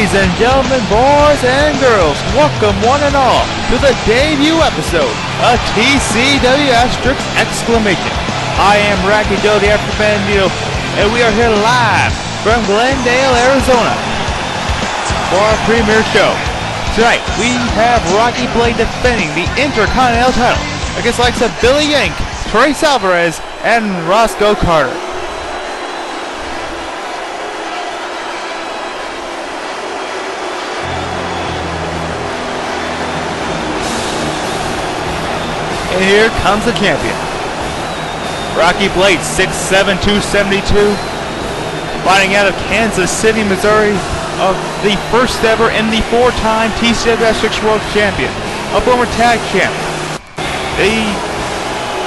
Ladies and gentlemen, boys and girls, welcome one and all to the debut episode of TCW Exclamation. I am Rocky Joe, the African Bandito, and we are here live from Glendale, Arizona for our premiere show. Tonight, we have Rocky Blade defending the Intercontinental Title against the likes of Billy Yank, Trece Alvarez, and Roscoe Carter. And here comes the champion. Rocky Blade, 6'7", 272, fighting out of Kansas City, Missouri, of the first ever and the four-time TCW World Champion, a former tag champ, the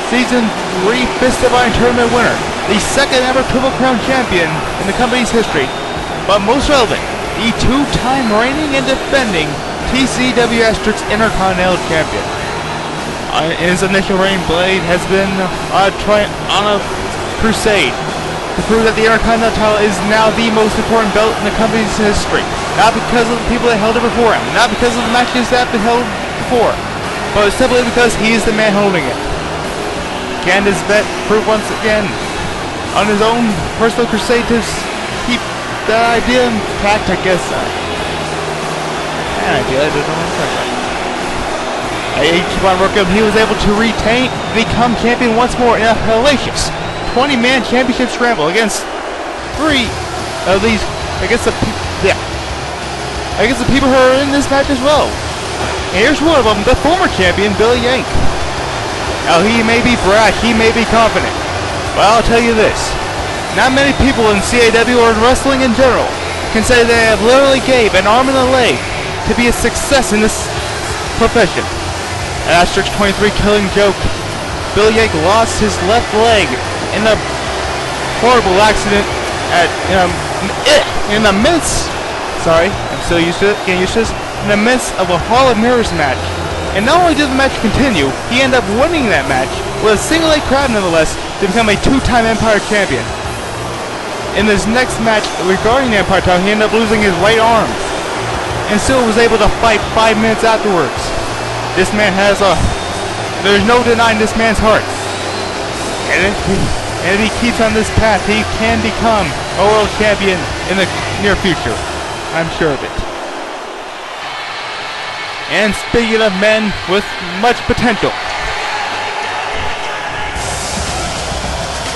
Season 3 Fist of Iron Tournament winner, the second ever Triple Crown champion in the company's history, but most relevant, the two-time reigning and defending TCW Intercontinental Champion. In his initial reign, Blade has been on a crusade to prove that the Intercontinental title is now the most important belt in the company's history. Not because of the people that held it before him, not because of the matches that have been held before, but simply because he is the man holding it. Can this vet prove once again on his own personal crusade to keep that idea intact, I guess. I don't know what I'm talking about. Ichiban Requiem, he was able to become champion once more in a hellacious 20-man Championship Scramble against three of these, against the people who are in this match as well. And here's one of them, the former champion, Billy Yank. Now, he may be brash, he may be confident, but I'll tell you this, not many people in CAW or in wrestling in general can say they have literally gave an arm and a leg to be a success in this profession. Asterisk 23 killing joke. Billy Yank lost his left leg in a horrible accident in the midst. Sorry, I'm still getting used to this. In the midst of a Hall of Mirrors match. And not only did the match continue, he ended up winning that match with a single leg crowd nonetheless to become a two-time Empire champion. In this next match regarding the Empire title, he ended up losing his right arm and still was able to fight 5 minutes afterwards. This man has there's no denying this man's heart. And if he keeps on this path, he can become a world champion in the near future. I'm sure of it. And speaking of men with much potential,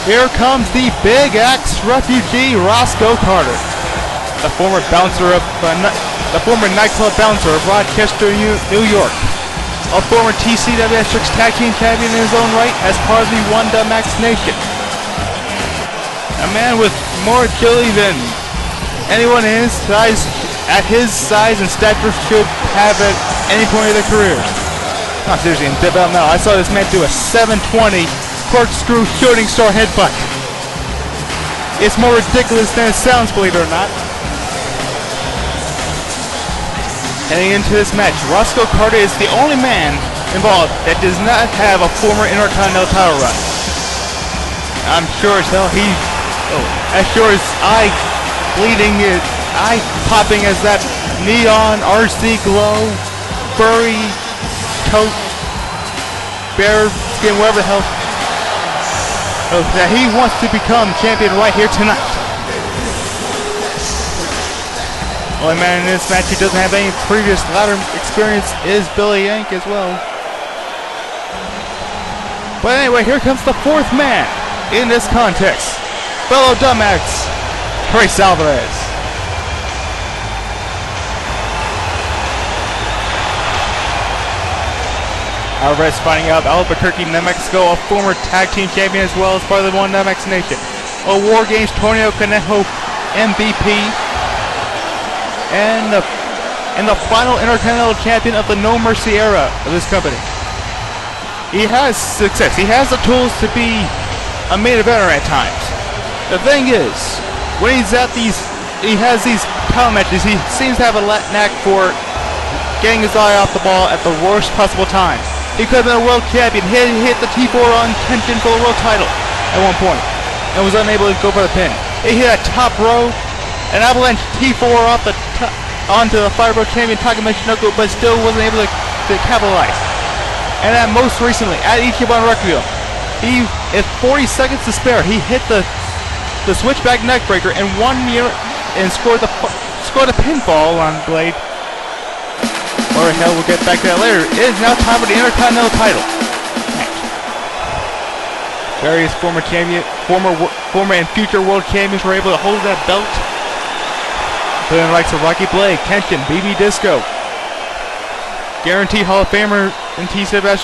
here comes the Big-Ax Refugee, Roscoe Carter, the former nightclub bouncer of Rochester, New York. A former TCW Tag Team Champion in his own right as part of the Big-Ax Nation. A man with more agility than anyone in his size, at his size and stature should have at any point of their career. No, seriously, in about now, I saw this man do a 720 corkscrew shooting star headbutt. It's more ridiculous than it sounds, believe it or not. Heading into this match, Roscoe Carter is the only man involved that does not have a former Intercontinental title run. I'm sure as hell as sure as eye-popping as that neon RC glow, furry, coat, bear skin, whatever the hell, that he wants to become champion right here tonight. Only man in this match who doesn't have any previous ladder experience is Billy Yank as well. But anyway, here comes the fourth man in this contest. Fellow dumbass, Trece Alvarez. Alvarez fighting out of Albuquerque, New Mexico, a former tag team champion as well as part of the Big-Ax Nation. A War Games Torneo Conejo MVP. And the final Intercontinental Champion of the No Mercy era of this company. He has success. He has the tools to be a main eventer at times. The thing is, when he has these title matches, he seems to have a knack for getting his eye off the ball at the worst possible time. He could have been a world champion. He hit the T4 on tension for the world title at one point and was unable to go for the pin. He hit a top row, an avalanche T4 off the top, onto the Fireball champion Takamichinoku, but still wasn't able to capitalize. And then most recently, at Ichiban Requiem, at 40 seconds to spare, he hit the switchback neckbreaker and scored a pinfall on Blade. Or hell, we'll get back to that later. It is now time for the Intercontinental Title match. Various former and future world champions were able to hold that belt. Including the likes of Rocky Blade, Kenshin, BB Disco, guaranteed Hall of Famer in TCW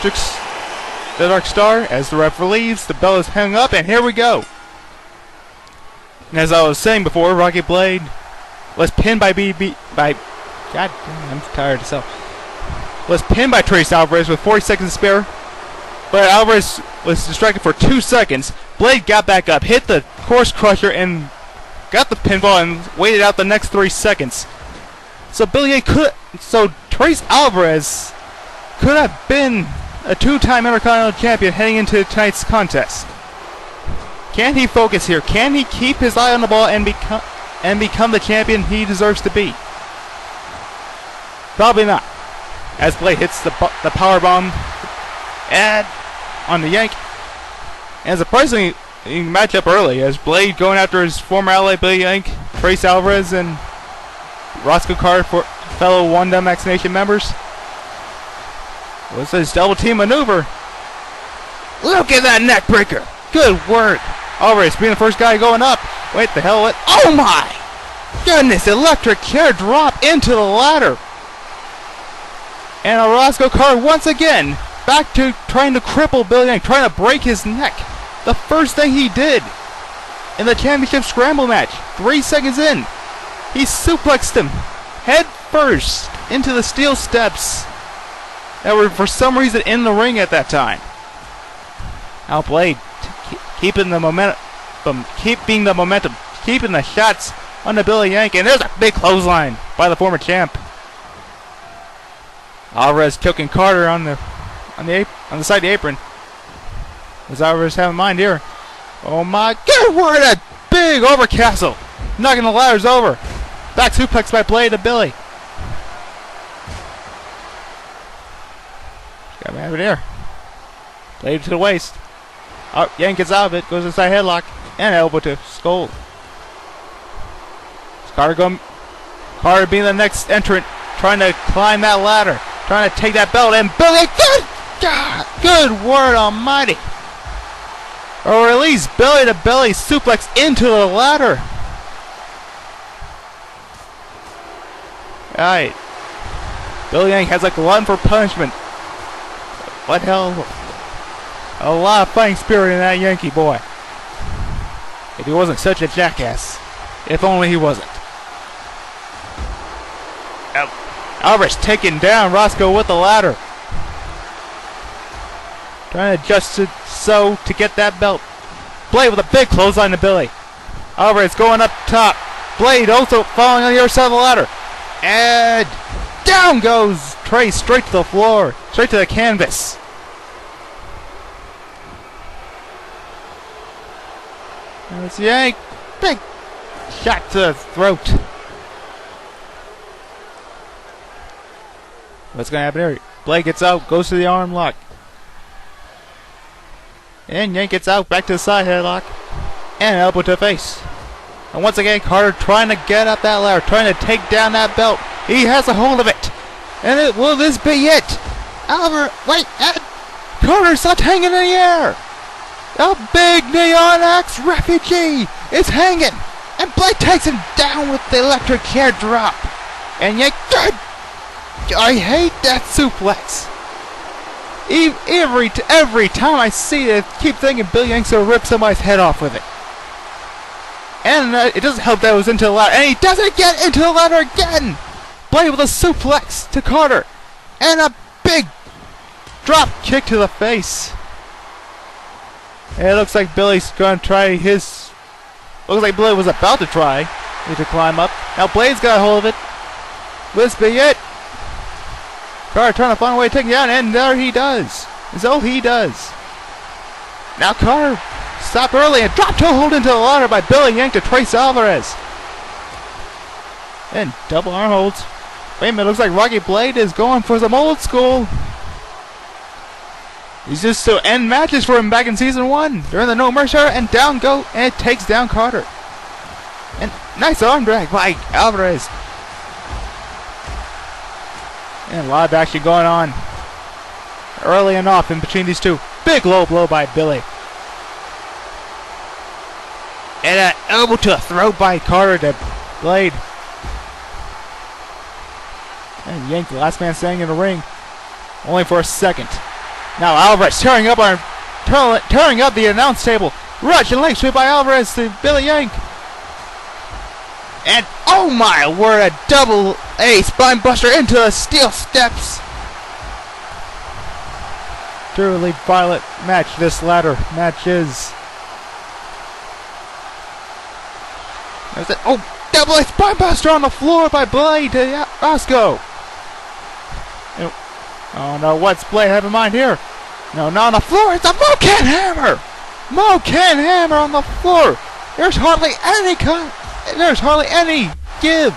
the Dark Star. As the ref relieves, the bell is hung up, and here we go. And as I was saying before, Rocky Blade was pinned by God damn, I'm tired of myself. Was pinned by Trece Alvarez with 40 seconds to spare. But Alvarez was distracted for 2 seconds. Blade got back up, hit the Course Crusher, and got the pinfall and waited out the next 3 seconds. So Trece Alvarez could have been a 2-time Intercontinental Champion heading into tonight's contest. Can he focus here? Can he keep his eye on the ball and become the champion he deserves to be? Probably not. As Blade hits the power bomb and on the Yank. And surprisingly, you can match up early as Blade going after his former ally Billy Yank, Trece Alvarez, and Roscoe Carter, for fellow One X Nation members. What's this double team maneuver? Look at that neck breaker! Good work! Alvarez being the first guy going up. Wait, the hell what? Oh my goodness! Electric chair drop into the ladder. And Roscoe Carter once again back to trying to cripple Billy Yank, trying to break his neck. The first thing he did in the Championship Scramble match, 3 seconds in, he suplexed him head first into the steel steps that were for some reason in the ring at that time. Now Blade keeping the momentum, keeping the shots on the Billy Yank, and there's a big clothesline by the former champ. Alvarez choking Carter on the side of the apron. Does Alvarez have in mind here? Oh my God! What a big overcastle, knocking the ladders over. Back suplex by Blade to Billy. Got me over there. Blade to the waist. Oh, Yank gets out of it. Goes inside headlock and elbow to skull. Carter being the next entrant, trying to climb that ladder. Trying to take that belt, and Billy, good word almighty. Or release belly to belly suplex into the ladder. Alright. Billy Yank has a glutton for punishment. What hell? A lot of fighting spirit in that Yankee boy. If he wasn't such a jackass. If only he wasn't. Alvarez taking down Roscoe with the ladder. Trying to adjust it so to get that belt. Blade with a big clothesline to Billy. Alvarez going up top. Blade also falling on the other side of the ladder. And down goes Trece straight to the floor. Straight to the canvas. And it's Yank. Big shot to the throat. What's going to happen here? Blade gets out, goes to the arm lock. And Yank gets out, back to the side headlock. And an elbow to the face. And once again, Carter trying to get up that ladder, trying to take down that belt. He has a hold of it. And will this be it? Carter's not hanging in the air. A big Big-Ax Refugee is hanging. And Blade takes him down with the electric chair drop. And Yank, I hate that suplex. Every time I see it, I keep thinking Billy Yank's gonna rip somebody's head off with it. And it doesn't help that it was into the ladder. And he doesn't get into the ladder again. Blade with a suplex to Carter. And a big drop kick to the face. And it looks like Billy's gonna try his... Looks like Blade was about to try to climb up. Now Blade's got a hold of it. Will this be it? Carter trying to find a way to take him down, and there he does. So he does. Now Carter stopped early and dropped toe hold into the ladder by Billy Yank to Trece Alvarez. And double arm holds Wait a minute, looks like Rocky Blade is going for some old school. He's just to end matches for him back in season 1 during the No Mercy era, and down go, and it takes down Carter. And nice arm drag by Alvarez. And a lot of action going on early and often between these two. Big low blow by Billy. And an elbow to the throat by Carter to Blade. And Yank, the last man standing in the ring, only for a second. Now Alvarez tearing up the announce table. Russian leg sweep by Alvarez to Billy Yank. And oh my word, a double A spine buster into the steel steps. Truly violent match this ladder match is. There's that, double A spine buster on the floor by Blade to Roscoe. Oh no, what's Blade have in mind here? No, not on the floor, it's a Mocan hammer! Mocan hammer on the floor! There's hardly any cut. There's hardly any give.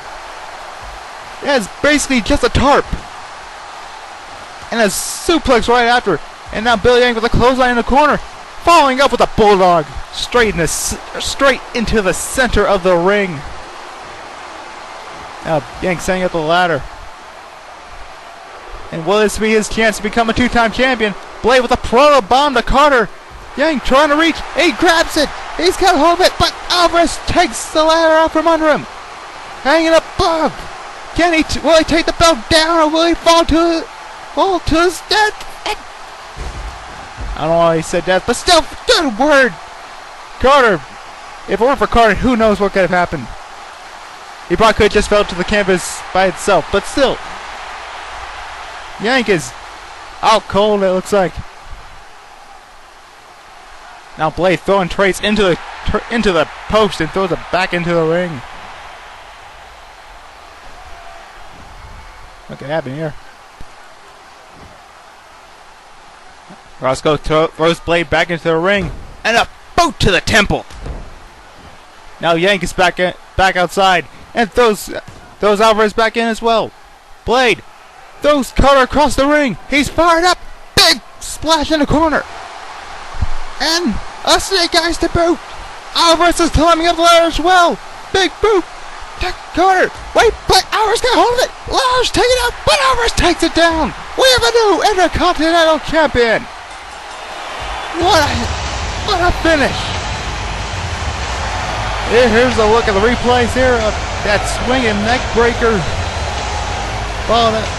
It's basically just a tarp. And a suplex right after. And now Billy Yank with a clothesline in the corner. Following up with a bulldog. Straight into the center of the ring. Now Yank setting up the ladder. And will this be his chance to become a 2-time champion? Blade with a proto bomb to Carter. Yank trying to reach. He grabs it. He's got hold of it, but Alvarez takes the ladder out from under him. Hanging above. Will he take the belt down, or will he fall to his death? I don't know why he said death, but still, good word. Carter, if it weren't for Carter, who knows what could have happened. He probably could have just fell to the canvas by itself, but still. Yank is out cold, it looks like. Now Blade throwing Trece into the post and throws it back into the ring. What could happen here? Roscoe throws Blade back into the ring and a boot to the temple. Now Yank is back outside and throws Alvarez back in as well. Blade throws Carter across the ring. He's fired up. Big splash in the corner. And a snake eyes to boot. Alvarez is climbing up the ladder as well. Big boot to Carter. Wait, but Alvarez got hold of it. Alvarez take it out, but Alvarez takes it down. We have a new Intercontinental Champion. What a finish. Here's a look at the replays here of that swinging neck breaker. Followed it.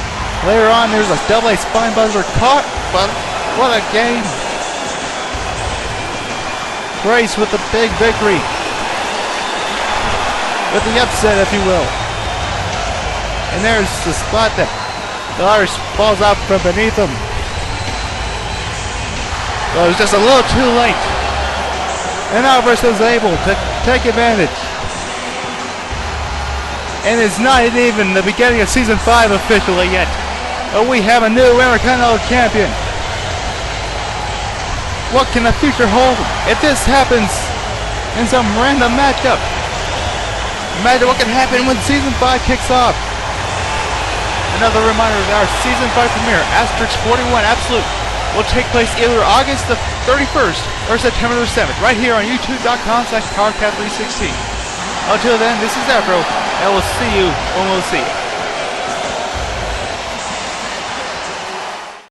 Later on, there's a double A spine buster caught, but what a game. Trece with the big victory. With the upset, if you will. And there's the spot that Alvarez falls out from beneath him. So it was just a little too late. And Alvarez was able to take advantage. And it's not even the beginning of Season 5 officially yet. But we have a new Intercontinental Champion. What can the future hold if this happens in some random matchup? Imagine what can happen when Season 5 kicks off. Another reminder that our Season 5 premiere, Asterix 41 Absolute, will take place either August the 31st or September the 7th, right here on youtube.com/PowerCat316. Until then, this is Afro, and we'll see you when we'll see you.